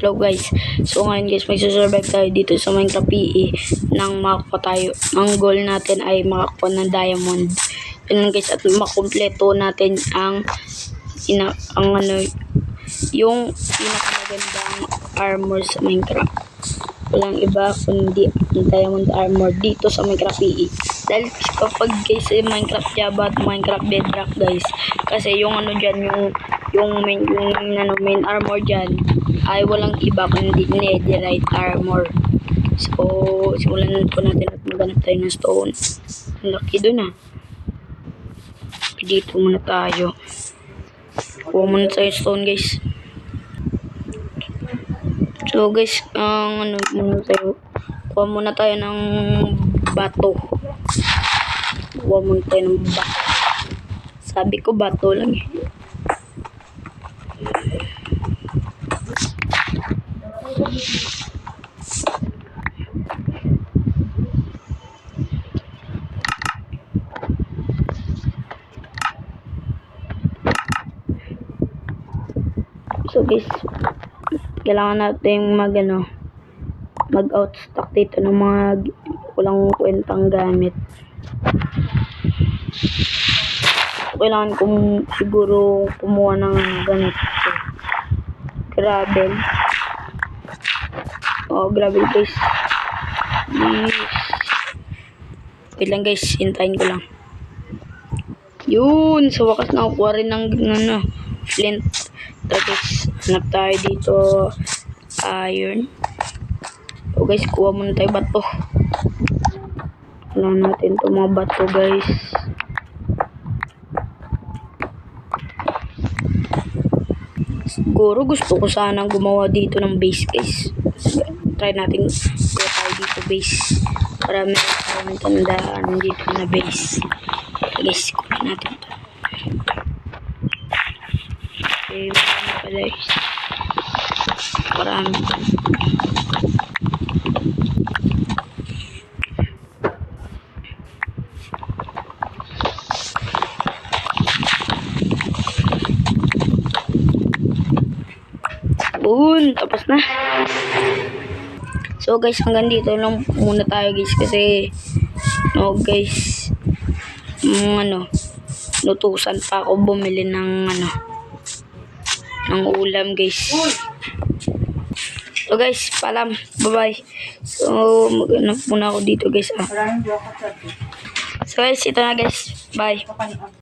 flow guys. So ngayon guys, magsusurvive tayo dito sa Minecraft PE nang makakuha tayo. Ang goal natin ay makakuha ng diamond. Yun guys, at makumpleto natin yung pinakamagandang armor sa Minecraft. Walang iba kundi ang diamond armor dito sa Minecraft PE. Dahil kapag guys sa Minecraft Java at Minecraft Bedrock guys, kasi yung main armor dyan ay walang iba kundi netherite armor. So simulan po natin at maghanap tayo ng stone. Ang laki dun Dito muna tayo. Kuha muna tayo stone guys. So guys, kuha muna tayo ng bato. Kuha muna tayo ng bato. Sabi ko bato lang So guys, kailangan natin mag-outstock dito ng mga walang kwentang gamit. Kailangan kong siguro kumuha ng ganito. Gravel. Gravel guys. Wait lang guys, hintayin ko lang. Yun, sa wakas nakukuha rin ng flint. Guys, hanap tayo dito iron. So guys, kuha muna tayo bato. Kailangan natin itong mga bato guys. Siguro gusto ko sanang gumawa dito ng base guys. Try natin kuha tayo dito base para meron tandaan dito na base. Guys, kuha natin ito. Okay, marami pala guys. Marami. Tapos na. So guys, hanggang dito lang muna tayo guys kasi guys, lutusan pa ako bumili ng ulam guys. So guys, paalam. Bye-bye. So maghanap muna ako dito guys. So guys, ito na guys. Bye.